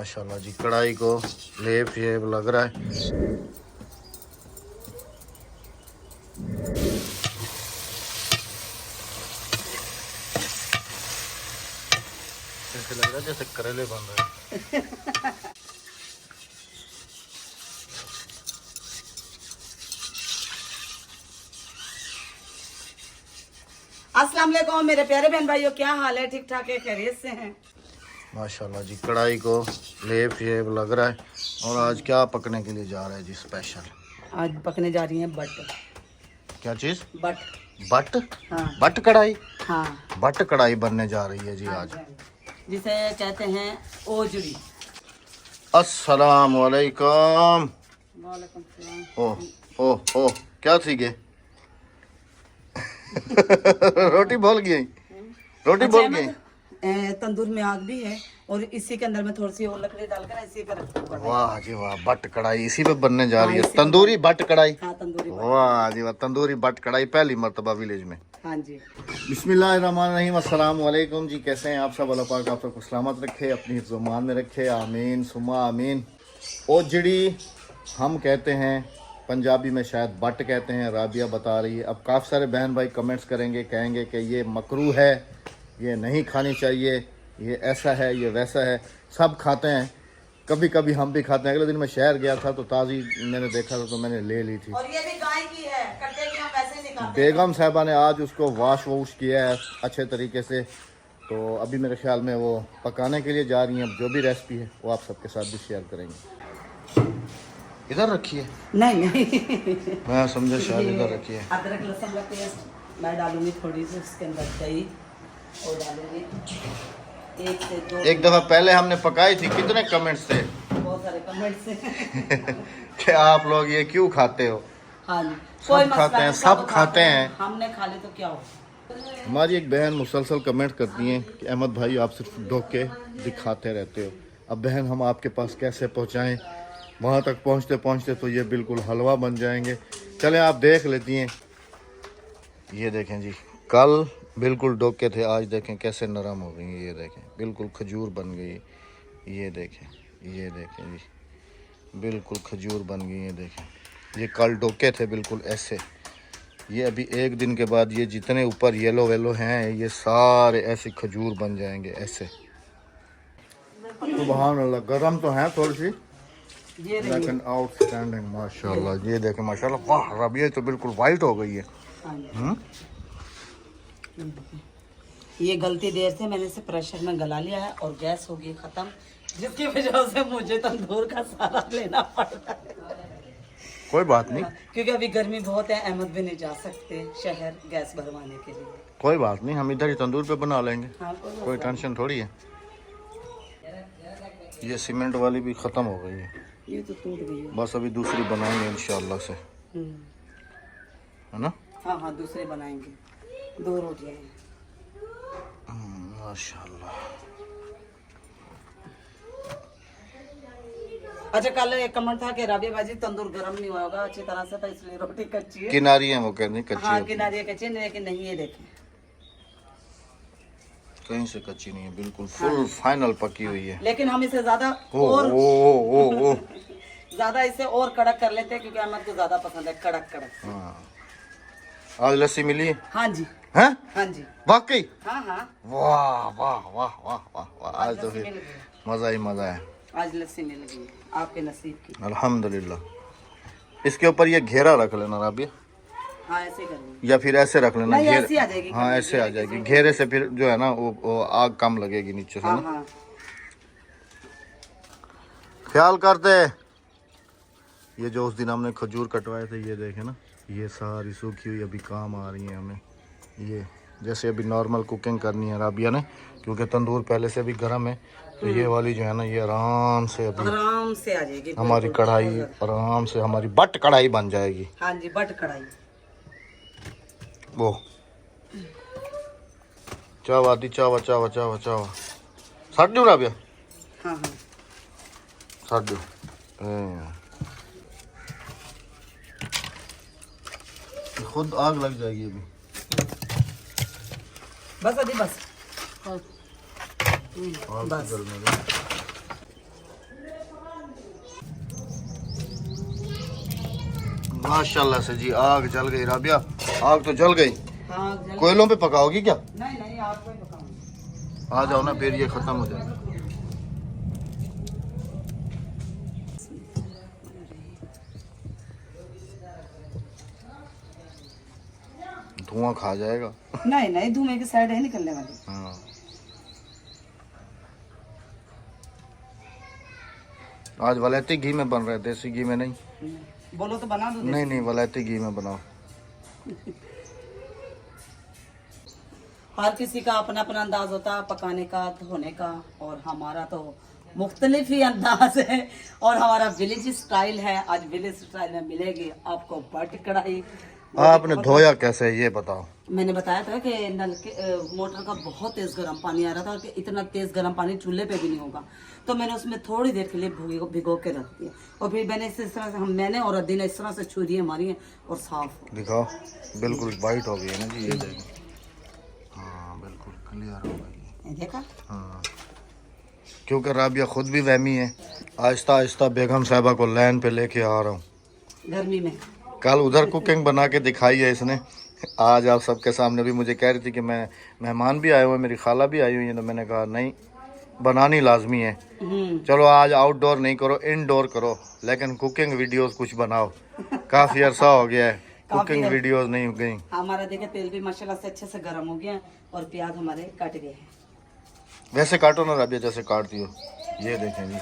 माशाल्लाह जी, कढ़ाई को लेप शेप लग रहा है। ऐसे लग रहा है जैसे करेले बन रहे हैं। अस्सलाम वालेकुम मेरे प्यारे बहन भाइयों, क्या हाल है? ठीक ठाक है, खैरियत से हैं? माशाल्लाह जी, कढ़ाई को लेप शेप लग रहा है। और आज क्या पकने के लिए जा रहा है जी स्पेशल? आज पकने जा रही हैं बट। क्या चीज़? बट। बट? हाँ। बट कढ़ाई? हाँ। बट कढ़ाई बनने जा रही है जी हाँ, आज। जिसे कहते हैं ओजड़ी। अस्सलाम वालेकुम। वालेकुम सलाम। ओह ओह ओह, क्या सीखे? रोटी बोल गई, रोटी बोल गई। तंदूर में आग भी है और इसी के अंदर में थोड़ी सी और लकड़ी डालकर इसी पर रखूंगा। वाह जी वाह, बट कढ़ाई इसी पे बनने जा रही है। हाँ, इसी पे तंदूरी बट कढ़ाई। हाँ, तंदूरी बट। वाह जी वाह, तंदूरी बट कढ़ाई पहली मर्तबा विलेज में। हाँ जी। बिस्मिल्लाहिर्रहमानिर्रहीम, अस्सलाम वालेकुम जी। कैसे हैं आप सब? अल्लाह पाक आप सबको सलामत रखे, अपनी हिफ्ज़-ओ-मान में रखे, आमीन सुमा आमीन। ओजड़ी हम कहते हैं, पंजाबी में शायद बट कहते हैं। राबिया बता रही है। अब काफ़ी सारे बहन भाई कमेंट्स करेंगे, कहेंगे कि ये मकरूह है, ये नहीं खानी चाहिए, ये ऐसा है, ये वैसा है। सब खाते हैं, कभी कभी हम भी खाते हैं। अगले दिन मैं शहर गया था तो ताज़ी मैंने देखा था तो मैंने ले ली थी। और ये भी गाय की है, कट्टे की हम वैसे नहीं खाते। बेगम साहबा ने आज उसको वॉश किया है अच्छे तरीके से। तो अभी मेरे ख्याल में वो पकाने के लिए जा रही हैं। अब जो भी रेसिपी है वो आप सबके साथ भी शेयर करेंगे। इधर रखिए। नहीं नहीं, मैं समझा शायद इधर रखिए। अदरक लहसुन का पेस्ट मैं डालूंगी, थोड़ी सी उसके अंदर दही और डालूंगी 1 से 2। एक दफ़ा पहले हमने पकाई थी, कितने कमेंट्स थे? बहुत सारे कमेंट्स हैं। कि आप लोग ये क्यों खाते हो? हाँ जी, सब खाते हैं, सब खाते हैं। हमने खा ली तो क्या हो। हमारी एक बहन मुसलसल कमेंट करती हैं कि अहमद भाई आप सिर्फ धोखे दिखाते रहते हो। अब बहन हम आपके पास कैसे पहुंचाएं? वहां तक पहुंचते पहुंचते तो ये बिल्कुल हलवा बन जाएंगे। चलें आप देख लेती हैं। ये देखें जी, कल बिल्कुल डोके थे, आज देखें कैसे नरम हो गई। ये देखें बिल्कुल खजूर बन गई। ये देखें, ये देखें जी, बिल्कुल खजूर बन गई। ये देखें, ये कल डोके थे बिल्कुल ऐसे। ये अभी एक दिन के बाद ये जितने ऊपर येलो वेलो हैं ये सारे ऐसे खजूर बन जाएंगे ऐसे। सुभान अल्लाह, गरम तो है थोड़ी सी, लेकिन आउटस्टैंडिंग माशाल्लाह। ये देखें माशाल्लाह, वाह रबिया तो बिल्कुल वाइट हो गई है। ये गलती देर से मैंने इसे प्रेशर में गला लिया है और गैस हो गई खत्म, जिसकी वजह से मुझे तंदूर का सारा लेना पड़ रहा है। कोई बात नहीं, क्योंकि अभी गर्मी बहुत है, अहमद भी नहीं जा सकते शहर गैस भरवाने के लिए। कोई बात नहीं, हम इधर ही तंदूर पे बना लेंगे। हाँ, कोई टेंशन थोड़ी है। ये सीमेंट वाली भी ख़त्म हो गई है, ये तो टूट गई है। बस अभी दूसरी बनाएंगे इंशाल्लाह से, है ना? हाँ हाँ, दूसरे बनाएंगे। 2 रोटियां हैं। माशाल्लाह। अच्छा, कल एक कमेंट था कि राबिया बाजी तंदूर गर्म नहीं हुआ होगा अच्छी तरह से, तो इसलिए रोटी कच्ची है। किनारी है वो, कहनी कच्ची हाँ, है। किनारे कच्ची है, लेकिन नहीं, ये देखें कहीं से कच्ची नहीं है, बिल्कुल फुल फाइनल पकी हुई है। लेकिन हम इसे ज्यादा ओ और ओ ओ ओ ओ। ज्यादा इसे और कड़क कर लेते हैं, क्योंकि अहमद को ज्यादा पसंद है कड़क कड़क। हाँ, आज लस्सी मिली है? हाँ जी, हैं? हाँ जी, वाकई? हाँ हाँ, वाह वाह वाह वाह वाह वाह, आज तो लस्सी फिर मिल गई। मज़ा ही मज़ा है। आज लस्सी मिल गई आपके नसीब की। अल्हम्दुलिल्लाह। इसके ऊपर ये घेरा रख लेना राबिया, हाँ ऐसे करेंगे, या फिर ऐसे रख लेना। नहीं, ऐसी आ जाएगी। हाँ ऐसे आ जाएगी, घेरे से फिर जो है ना वो आग कम लगेगी नीचे से हाँ ना। हाँ, ख्याल करते। ये जो उस दिन हमने खजूर कटवाए थे, ये देखे ना, ये सारी सूखी हुई अभी काम आ रही है हमें। ये जैसे अभी नॉर्मल कुकिंग करनी है राबिया ने, क्योंकि तंदूर पहले से भी गर्म है, तो ये वाली जो है ना ये आराम से अभी आराम से आ जाएगी हमारी कढ़ाई, आराम से हमारी बट कढ़ाई बन जाएगी। हाँ जी, बट कढ़ाई। वो चावा दी, चावा चावा चावा चावा साट दो राबिया, हाँ हाँ, साट दो। खुद आग लग जाएगी अभी। बस अभी बस आग बस। तो जलने दो। माशाल्लाह से जी आग जल गई राबिया, आग तो जल गई। हाँ कोयलों पे पकाओगी क्या? नहीं नहीं, आपको ही पकाऊंगी। आ जाओ ना, फिर ये खत्म हो जाएगा। धुआं खा जाएगा। नहीं नहीं, धुएं की साइड है निकलने वाली। हाँ आज वलैती घी में बन रहा है, देसी घी में नहीं। बोलो तो बना दो। नहीं नहीं, वलैती घी में बनाओ। हर किसी का अपना अपना अंदाज होता है पकाने का, धोने का, और हमारा तो मुख्तलिफ ही अंदाज है और हमारा विलेज स्टाइल है। आज विलेज स्टाइल में मिलेगी आपको बट कढ़ाई। आपने धोया कैसे ये बताओ? मैंने बताया था कि नल के मोटर का बहुत तेज गर्म पानी आ रहा था, कि इतना तेज गर्म पानी चूल्हे पे भी नहीं होगा, तो मैंने उसमें थोड़ी देर के लिए भिगो के रख दिया, और फिर मैंने इस तरह से मैंने और अद्दी ने इस तरह से छुरियां मारी हैं और साफ दिखाओ। बिल्कुल वाइट हो गई है ना जी, ये देखो। हाँ बिल्कुल क्लियर हो गई है। देखा। हाँ क्योंकि राबिया खुद भी वहमी है। आहिस्ता आहिस्ता बेगम साहबा को लाइन पे लेके आ रहा हूँ गर्मी में। कल उधर कुकिंग बना के दिखाई है इसने, आज आप सबके सामने भी मुझे कह रही थी कि मैं मेहमान भी आए हुए, मेरी खाला भी आई हुई है, तो मैंने कहा नहीं बनानी लाजमी है। चलो आज आउटडोर नहीं करो, इनडोर करो, लेकिन कुकिंग वीडियोस कुछ बनाओ। काफ़ी अरसा हो गया है कुकिंग वीडियोस नहीं हो गई। हमारा देखे तेल भी माशाल्लाह से अच्छे से गर्म हो गया है और प्याज हमारे कट गए हैं। वैसे काटो ना राबिया जैसे काटती हो। ये देखें जी,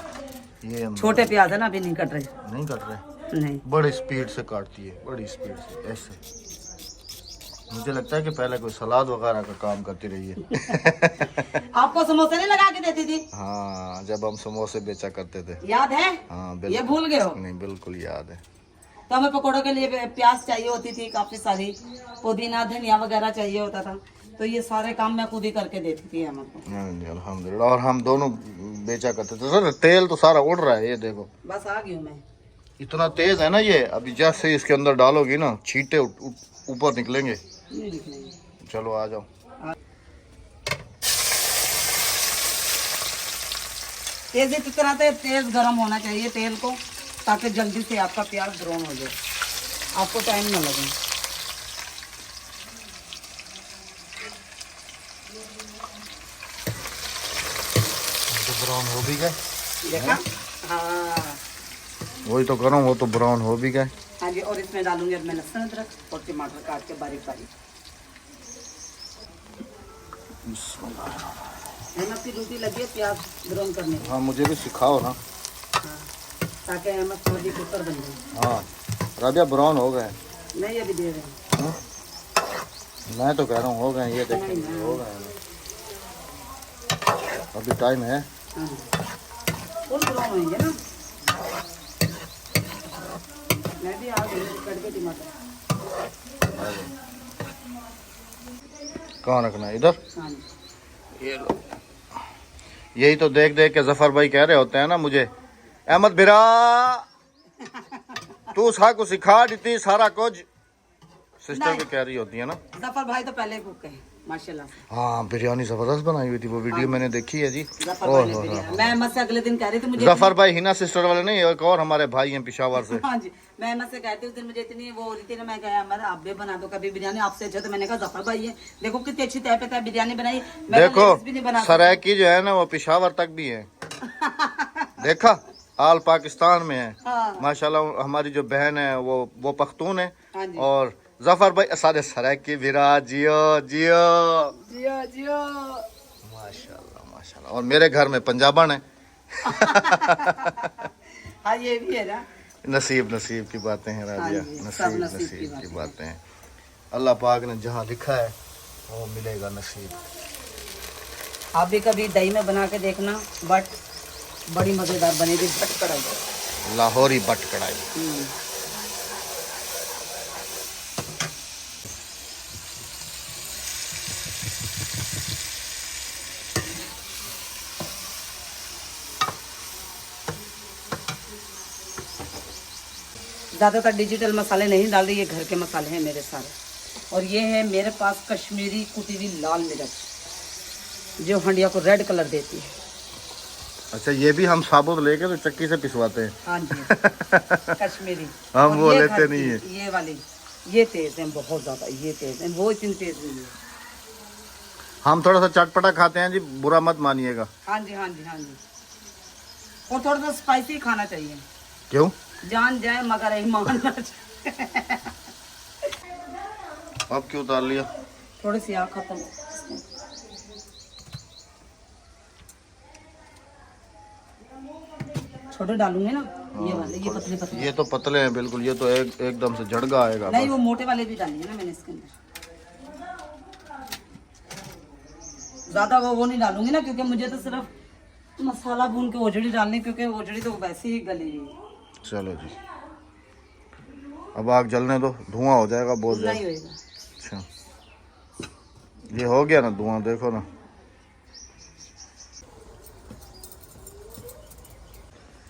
ये छोटे प्याज है ना, अभी नहीं कट रहे। नहीं कट रहे, नहीं, बड़ी स्पीड से काटती है, बड़ी स्पीड से ऐसे। मुझे लगता है कि पहले कोई सलाद वगैरह का काम करती रही है। आपको समोसे नहीं लगा के देती थी? हाँ जब हम समोसे बेचा करते थे। याद है? हाँ ये बिल्कुल। भूल गए हो? नहीं बिल्कुल याद है। तो हमें पकौड़ों के लिए प्याज चाहिए होती थी काफी सारी, पुदीना धनिया वगैरह चाहिए होता था, तो ये सारे काम मैं खुद ही करके देती थी हमको। अल्हम्दुलिल्लाह। और हम दोनों बेचा करते थे। सर तेल तो सारा उड़ रहा है, ये देखो। बस आ गई हूँ मैं। इतना तेज है ना ये, अभी जैसे इसके अंदर डालोगी ना छींटे ऊपर निकलेंगे। नहीं निकलेंगे। चलो आ जाओ। तेज इस तरह से तेज गर्म होना चाहिए तेल को, ताकि जल्दी से आपका प्याज ब्राउन हो जाए, आपको टाइम ना लगे। तो ब्राउन हो भी गए, देखा? हाँ वही तो करूँ, वो तो ब्राउन हो भी गए। हाँ जी। और इसमें डालूंगी अब मैं लहसुन अदरक और टमाटर काट के बारीक बारीक। अहमद की ड्यूटी लगी है प्याज ब्राउन करने की। हाँ मुझे भी सिखाओ ना। हाँ, ताकि अहमद फौजी पुत्र बन जाए। हाँ राबिया ब्राउन हो गए। नहीं अभी दे रहे हैं। मैं तो कह रहा हूँ हो गए, ये देखें नहीं, हो गए। अभी टाइम है। हाँ फुल ब्राउन होंगे ना। मैं भी आ गई कट के टमाटर। कहाँ रखना है? इधर। हाँ जी। ये लो। यही तो देख देख के जफर भाई कह रहे होते हैं ना मुझे, अहमद बिरा तू सा को सिखा दी सारा कुछ। सिस्टर भी कह रही होती है ना। जफर भाई तो पहले कुक है माशाल्लाह। हाँ बिरयानी जबरदस्त बनाई हुई थी, वो वीडियो मैंने देखी है जी। जफर भाई ने बिरयानी, मैं अहमद से अगले दिन कह रही थी मुझे जफर भाई हिना सिस्टर वाले नहीं, एक और हमारे भाई हैं पिशावर से। हाँ जी। मैं अहमद से कहती उस दिन मुझे इतनी वो हो रही थी ना, मैं कहा अहमद आप भी बना दो कभी बिरयानी आपसे अच्छा। तो मैंने कहा जफर भाई है, देखो कितनी अच्छी तय पे तय बिरयानी बनाई। मैं देखो भी नहीं बना सरायकी जो है ना वो पिशावर तक भी है। देखा आल पाकिस्तान में है। हाँ। माशाल्लाह हमारी जो बहन है वो पख्तून है। हाँ जी। और जफर भाई सारे सरायकी बिरा जियो जियो जियो जियो। माशाल्लाह माशाल्लाह। और मेरे घर में पंजाबन है। हाँ ये भी है ना। नसीब नसीब की बातें हैं राबिया। हाँ जी, सब नसीब नसीब की नसीब की बातें बातें हैं। अल्लाह पाक ने जहाँ लिखा है वो मिलेगा नसीब। आप भी कभी दही में बना के देखना, बट बड़ी मजेदार बनेगी बट कढ़ाई। लाहौरी बट कढ़ाई। ज़्यादातर डिजिटल मसाले नहीं डाल रही, ये घर के मसाले हैं मेरे सारे। और ये है मेरे पास कश्मीरी कुटी हुई लाल मिर्च, जो हंडिया को रेड कलर देती है। अच्छा, ये भी हम साबुत लेके तो चक्की से पिसवाते हैं। हाँ जी कश्मीरी। हम और वो ये लेते घर नहीं की, है। ये वाली ये तेज है बहुत ज्यादा, ये तेज है, वो इतनी तेज नहीं है। हम थोड़ा सा चटपटा खाते हैं जी, बुरा मत मानिएगा। हाँ जी हाँ जी हाँ जी। और थोड़ा सा स्पाइसी खाना चाहिए, क्यों? जान जाए मगर ईमान ना जाए। अब क्यों उतार लिया? थोड़ी सी आग खत्म। छोटे डालूंगे ना, ये वाले, ये पतले पतले। ये तो पतले हैं बिल्कुल, ये तो एकदम से झड़गा आएगा। नहीं, वो मोटे वाले भी डालेंगे ना मैंने इसके अंदर। ज्यादा वो नहीं डालूंगी ना, क्योंकि मुझे तो सिर्फ मसाला भून के ओजड़ी डालनी, क्योंकि ओजड़ी तो वैसे ही गली है। चलो जी, अब आग जलने दो, धुआं हो जाएगा बहुत नहीं ज्यादा। होएगा। अच्छा, ये हो गया ना धुआं, देखो ना।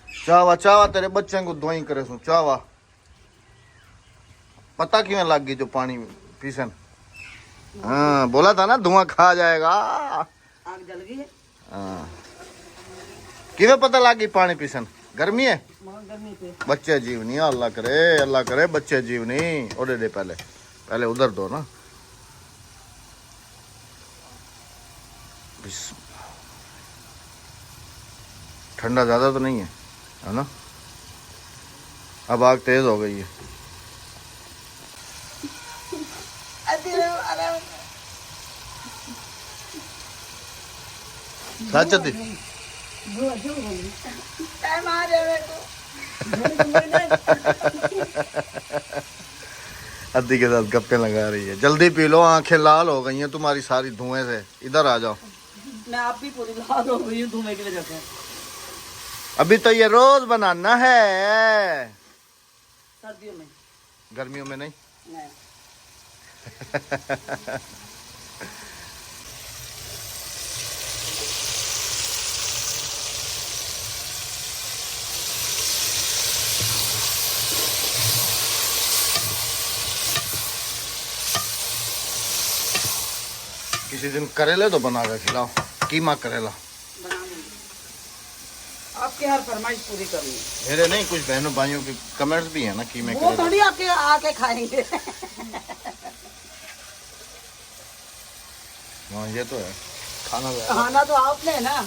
चावा चावा तेरे बच्चे को धुआं करे सो चावा। पता क्यों लग गई जो पानी पीसन? हाँ, बोला था ना धुआं खा जाएगा। आग जल गई है। हाँ, किਵੇਂ पता लग गई पानी पीसन? गर्मी है, मगर गर्मी पे बच्चे जीवनी, अल्लाह करे बच्चे जीवनी। ओडे दे पहले उधर दो ना। ठंडा ज्यादा तो नहीं है ना? अब आग तेज हो गई है। सच थी। अद्दी के साथ गप्पे लगा रही है। जल्दी पी लो, आंखें लाल हो गई हैं तुम्हारी सारी धुएं से। इधर आ जाओ। मैं आप भी पूरी लाल हो गई हूँ धुएं की वजह से। अभी तो ये रोज बनाना है, सर्दियों में, गर्मियों में नहीं। नहीं। किसी दिन करेले तो बना के खिलाओ, कीमा करेला। बना लूंगी, आपकी हर फरमाइश पूरी करूंगी। मेरे नहीं, कुछ बहनों भाइयों के कमेंट्स भी है ना कीमे वो करेला। थोड़ी आके आके खाएंगे। हाँ, ये तो है, खाना तो है। खाना तो आपने है ना।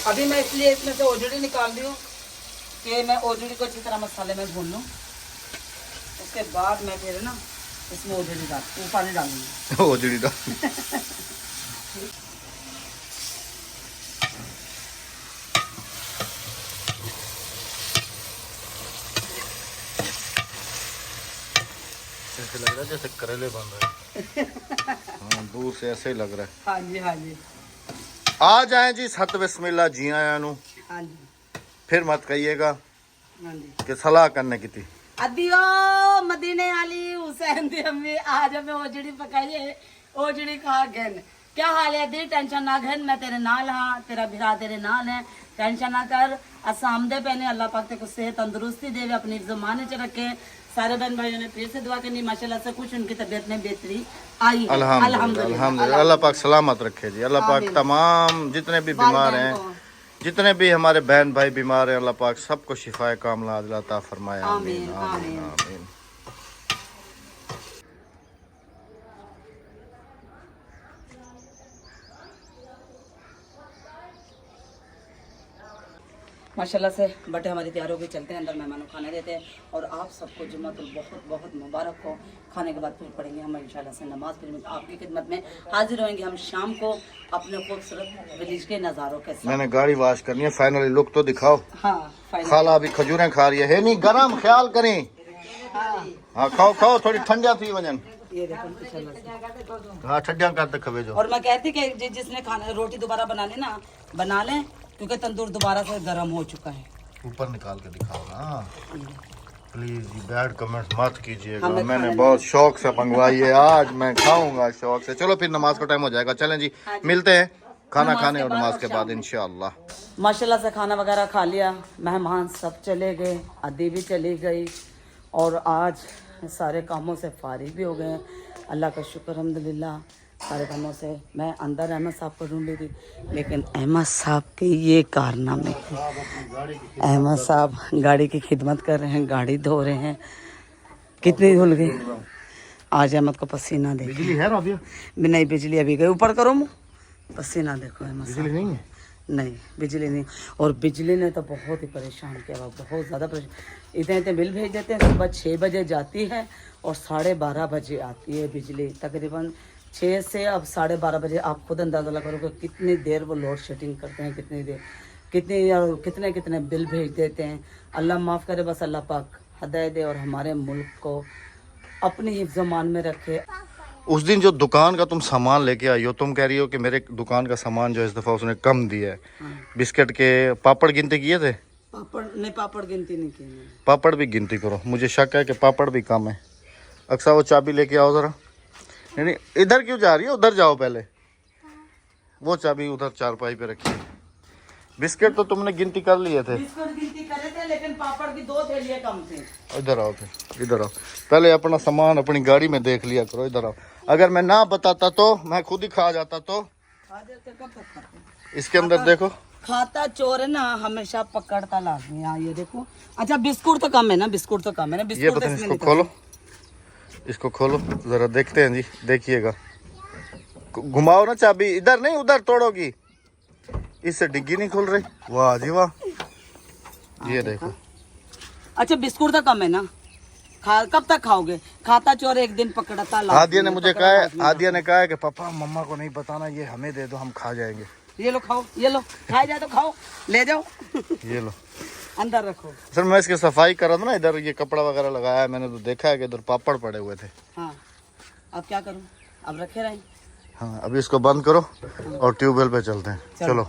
अभी मैं इसलिए इसमें से ओजड़ी निकाल रही हूँ कि मैं ओजड़ी को अच्छी तरह मसाले में भून लूँ, उसके बाद मैं फिर ना इसमें ओजड़ी वो पानी डालूंगी। ओजड़ी डाल। ऐसे लग रहा है जैसे करेले बन रहे हैं। हाँ, दूर से ऐसे ही लग रहा है। हाँ जी हाँ जी आ जाए जी, सत बिस्मिल्लाह जी आया नु। हाँ जी फिर मत कहिएगा हाँ जी। कि सलाह करने की थी। अदियो मदीने आली हुसैन दी अम्मी, आज हमें ओजड़ी पकाइए, ओजड़ी खा गन। क्या हाल है दी? टेंशन ना घन, मैं तेरे नाल हाँ, तेरा भिरा तेरे नाल है, टेंशन ना कर। असामदे पहने अल्लाह पाक तेको सेहत तंदुरुस्ती देवे, अपनी ज़माने च रखे। सारे बहन भाइयों ने फिर से दुआ करनी, माशाल्लाह से कुछ उनकी तबीयत में बेहतरी आई है। अल्हम्दुलिल्लाह, अल्लाह पाक सलामत रखे जी। अल्लाह पाक तमाम जितने भी बीमार हैं, जितने भी हमारे बहन भाई बीमार हैं, अल्लाह पाक सबको शिफाए कामला अता फरमाए। आमीन आमीन आमीन। माशाल्लाह से बटे हमारी तैयार हो गई, चलते हैं अंदर, मेहमानों को खाने देते हैं। और आप सबको जुम्मतुल बहुत बहुत मुबारक हो। खाने के बाद फिर पढ़ेंगे हम इंशाल्लाह से नमाज, फिर आपकी खिदमत में हाजिर होंगे हम शाम को अपने खूबसूरत विलेज के नज़ारों के साथ। मैंने गाड़ी वॉश करनी है, फाइनली लुक तो दिखाओ। हाँ फाइनल। खाला अभी खजूरें खा रही है नहीं गरम, ख्याल करें। हाँ खाओ खाओ, थोड़ी ठंडा थी वजन। ये देखो इंशाल्लाह से। हाँ, ठंडा करते खबे जो। और मैं कहती कि जिसने खाना रोटी दोबारा बनाने ना बना लें, क्योंकि तंदूर दोबारा से गर्म हो चुका है। ऊपर निकाल के दिखाओ ना प्लीज, बैड कमेंट्स मत कीजिएगा। हमें मैंने खाने बहुत शौक से मंगवाई है, आज मैं खाऊंगा शौक से। चलो फिर नमाज का टाइम हो जाएगा, चलें जी, मिलते हैं खाना खाने और नमाज के बाद इंशाअल्लाह। माशाल्लाह से खाना वगैरह खा लिया, मेहमान सब चले गए, अदी भी चली गई, और आज सारे कामों से फारिग भी हो गए हैं। अल्लाह का शुक्र अल्हम्दुलिल्लाह सारे कामों से। मैं अंदर अहमद साहब को ढूंढ रही थी, लेकिन अहमद साहब के ये कारनामे थे। अहमद साहब गाड़ी की खिदमत कर रहे हैं, गाड़ी धो रहे हैं। कितनी धुल गई आज अहमद को, पसीना देखो। बिजली है राबिया? नहीं, बिजली अभी गई। ऊपर करो मुँह, पसीना देखो अहमद साहब। बिजली नहीं है? नहीं, बिजली नहीं। और बिजली ने तो बहुत ही परेशान किया हुआ, बहुत ज़्यादा परेशान। इतने इतने बिल भेज देते हैं, सुबह 6 बजे जाती है और 12:30 बजे आती है बिजली। तकरीबन 6 से अब 12:30 बजे। आप खुद अंदाज़ा लगा करो कि कितनी देर वो लोड शेडिंग करते हैं, कितनी देर, कितने कितने बिल भेज देते हैं। अल्लाह माफ़ करे, बस अल्लाह पाक हदायत दे और हमारे मुल्क को अपनी हिफ्ज़-ओ-मान में रखे। उस दिन जो दुकान का तुम सामान लेके आई हो, तुम कह रही हो कि मेरे दुकान का सामान जो इस दफ़ा उसने कम दिया है। बिस्किट के पापड़ गिनती किए थे? पापड़ गिनती नहीं की मैंने। पापड़ भी गिनती करो, मुझे शक है कि पापड़ भी कम है। अक्सर वो चाबी लेके आओ ज़रा। नहीं, इधर क्यों जा रही है? उधर जाओ पहले। वो चाबी उधर चारपाई पे रखी है। बिस्किट तो तुमने गिनती कर लिए थे। बिस्कुट गिनती करे थे, लेकिन पापड़ की 2 थैलियाँ कम थे। इधर आओ, फिर इधर आओ। पहले अपना सामान अपनी गाड़ी में देख लिया करो। इधर आओ। अगर मैं ना बताता तो मैं खुद ही खा जाता। तो कब तक खाते? इसके अंदर देखो, खाता चोर है ना, हमेशा पकड़ता लाजमी। हाँ ये देखो। अच्छा बिस्कुट तो कम है ना, बिस्कुट तो कम है ना। ये बिस्कुट पता तो नहीं, इसमें इसको खोलो, इसको खोलो जरा, देखते हैं जी। देखिएगा, घुमाओ ना चाबी। इधर नहीं, उधर तोड़ोगी। इससे डिग्गी नहीं खुल रही। वाह जी वाह। ये देखो। अच्छा बिस्कुट तो कम है ना, कब तक खाओगे? खाता चोर एक दिन पकड़ता लाजमी। आदिया ने मुझे कहा है, आदिया ने कहा है कि पापा मम्मा को नहीं बताना, ये हमें दे दो, हम खा जाएंगे। ये लो खाओ, ये लो, खाए जाए तो खाओ, ले जाओ। ये लो, अंदर रखो। सर मैं इसकी सफाई कर रहा था ना, इधर ये कपड़ा वगैरह लगाया है मैंने, तो देखा है कि इधर पापड़ पड़े हुए थे। हाँ अब क्या करूँ, अब रखे रहें। हाँ अभी इसको बंद करो और ट्यूबवेल पे चलते हैं। चलो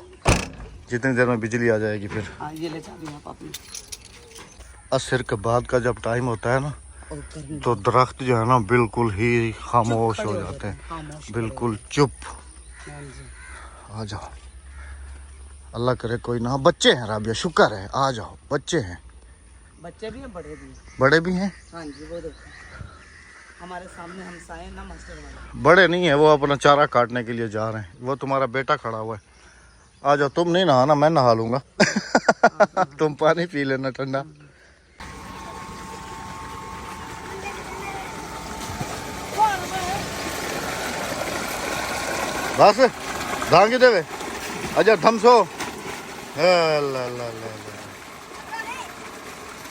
जितनी देर में बिजली आ जाएगी फिर। हाँ ये ले चाबी आप अपनी। असर के बाद का जब टाइम होता है ना, और गर्मी तो दरख्त जो है ना बिल्कुल ही खामोश हो जाते हैं, बिल्कुल चुप। हाँ जी। आ जाओ, अल्लाह करे कोई ना। बच्चे हैं राबिया, शुक्र है, आ जाओ। बच्चे हैं, बच्चे भी हैं, बड़े भी हैं। बड़े भी हैं। हाँ जी, वो देखो हमारे सामने हमसाए ना मास्टर वाले। बड़े नहीं है, वो अपना चारा काटने के लिए जा रहे हैं। वो तुम्हारा बेटा खड़ा हुआ है। आ जाओ, तुम नहीं नहाना, मैं नहा लूंगा। तुम पानी पी लेना ठंडा। बस धांगी देवे अजय थमसो।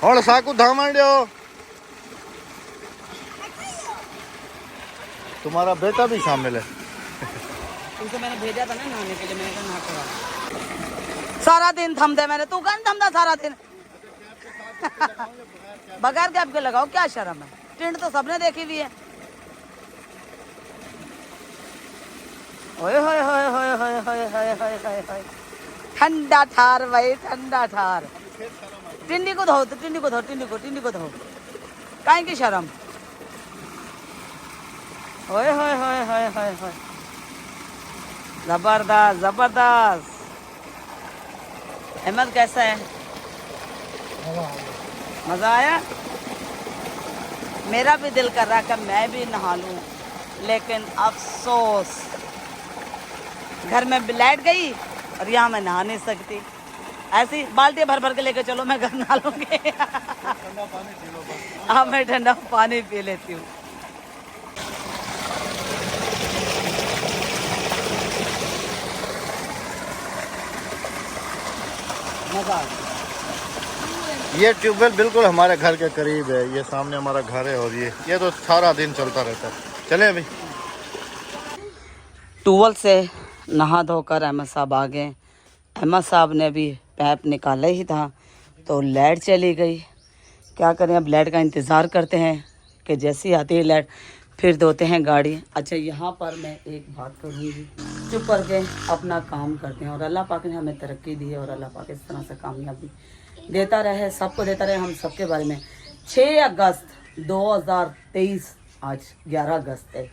और साकू धामण दो। तुम्हारा बेटा भी शामिल है। तुमसे मैंने भेजा था ना नहाने के लिए, मैंने कहा नहा कर। सारा दिन थम दे मैंने, तू कौन थमदा सारा दिन? बगैर कैप के लगाओ, क्या शर्म है? टिंड तो सबने देखी हुई है। ओए होए होए होए होए होए होए होए होए होए। ठंडा ठार भाई, ठंडा ठार। टिंडी को धो, टिंडी को धो, टिंडी को धो। काहे की शर्म? ओए होए होए होए होए होए। जबरदस्त जबरदस्त। अहमद कैसा है? मजा आया? मेरा भी दिल कर रहा कि मैं भी नहा लूं, लेकिन अफसोस घर में लाइट गई और यहाँ मैं नहा नहीं सकती। ऐसी बाल्टी भर भर के लेके चलो, मैं घर नहा लूंगी। हाँ मैं ठंडा पानी पी लेती हूँ। मजा आ गया। ये ट्यूबवेल बिल्कुल हमारे घर के करीब है। ये सामने हमारा घर है और ये तो सारा दिन चलता रहता है। चले अभी। ट्यूबवेल से नहा धोकर अहमद साहब आ गए। अहमद साहब ने भी पैप निकाला ही था तो लाइट चली गई। क्या करें, अब लाइट का इंतज़ार करते हैं कि जैसी आती है लाइट फिर धोते हैं गाड़ी। अच्छा यहाँ पर मैं एक बात करूँगी, चुप करके अपना काम करते हैं और अल्लाह पाक ने हमें तरक्की दी है और अल्लाह पाक इस तरह से कामयाबी देता रहे, सबको देता रहे, हम सबके बारे में। 6 अगस्त 2023 आज 11 अगस्त है।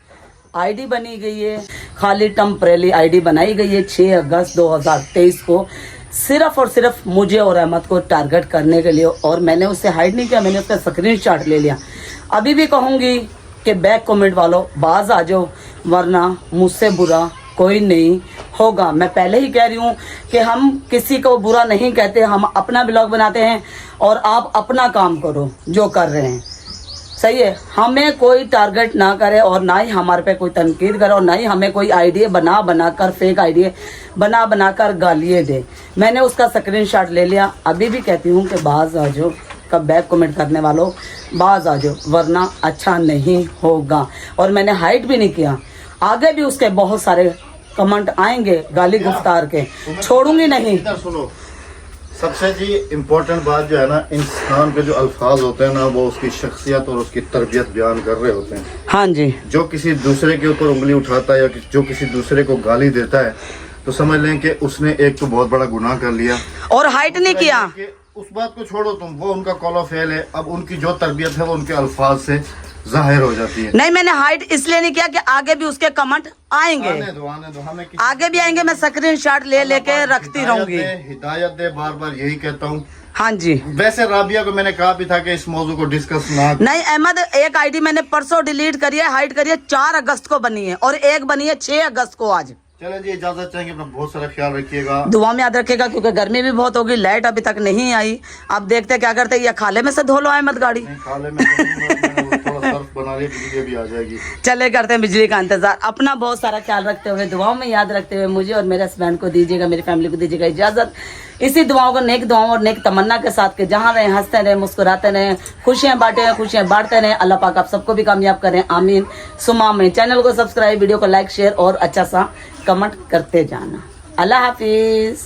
आईडी बनी गई है, खाली टेम्परेरी आईडी बनाई गई है 6 अगस्त 2023 को, सिर्फ और सिर्फ मुझे और अहमद को टारगेट करने के लिए। और मैंने उससे हाइड नहीं किया, मैंने उसका स्क्रीनशॉट ले लिया। अभी भी कहूँगी कि बैक कमेंट वालों बाज आ जाओ, वरना मुझसे बुरा कोई नहीं होगा। मैं पहले ही कह रही हूँ कि हम किसी को बुरा नहीं कहते, हम अपना ब्लॉग बनाते हैं और आप अपना काम करो जो कर रहे हैं, सही है। हमें कोई टारगेट ना करे और ना ही हमारे पे कोई तनकीद करे और ना ही हमें कोई आइडिया बना कर फेक आइडिया बना कर गालियाँ दे। मैंने उसका स्क्रीनशॉट ले लिया। अभी भी कहती हूँ कि बाज आ जाओ, कब बैक कमेंट करने वालों बाज आ जाओ, वरना अच्छा नहीं होगा। और मैंने हाइड भी नहीं किया, आगे भी उसके बहुत सारे कमेंट आएंगे गाली गुफ्तार के, छोड़ूंगी नहीं। इधर सुनो, सबसे जी इम्पोर्टेंट बात जो है ना, इंसान के जो अल्फाज होते हैं ना, वो उसकी शख्सियत और उसकी तरबियत बयान कर रहे होते हैं। हाँ जी। जो किसी दूसरे के ऊपर उंगली उठाता है या जो किसी दूसरे को गाली देता है, तो समझ लें कि उसने एक तो बहुत बड़ा गुनाह कर लिया और हाइट नहीं किया। कि उस बात को छोड़ो तुम, वो उनका कौलो फेल है। अब उनकी जो तरबियत है वो उनके अल्फाज से जाहिर हो जाती है। नहीं, मैंने हाइड इसलिए नहीं किया कि आगे भी उसके कमेंट आएंगे, आने दो, हमें आगे भी आएंगे। मैं स्क्रीनशॉट ले लेके रखती रहूंगी। हिदायत दे, बार बार यही कहता हूँ। हाँ जी। वैसे राबिया को मैंने कहा भी था कि इस मौजू को डिस्कस ना। नहीं अहमद, एक आईडी मैंने परसों डिलीट करी है, हाइड करी है, 4 अगस्त को बनी है और एक बनी है 6 अगस्त को आज। चले जी, इजाजत चाहेंगे, अपना बहुत सारा ख्याल रखिएगा, दुआ में याद रखिएगा, क्योंकि गर्मी भी बहुत होगी, लाइट अभी तक नहीं आई। अब देखते हैं क्या करते हैं, या खाले में से धो लो अहमद गाड़ी। खाले में थोड़ा सर्फ बना रही, बिजली भी आ जाएगी। चले करते हैं बिजली का इंतजार। अपना बहुत सारा ख्याल रखते हुए, दुआओं में याद रखते हुए मुझे और मेरे हस्बैंड को दीजिएगा, मेरी फैमिली को दीजिएगा इजाजत। इसी दुआओं को, नेक दुआओं और नेक तमन्ना के साथ कि जहाँ रहे हंसते रहे, मुस्कुराते रहे, खुशियां बांटे, खुशियां बांटते रहे। अल्लाह पाक आप सबको भी कामयाब करें, आमीन सुमा आमीन। चैनल को सब्सक्राइब, वीडियो को लाइक, शेयर और अच्छा सा कमेंट करते जाना। अल्लाह हाफिज।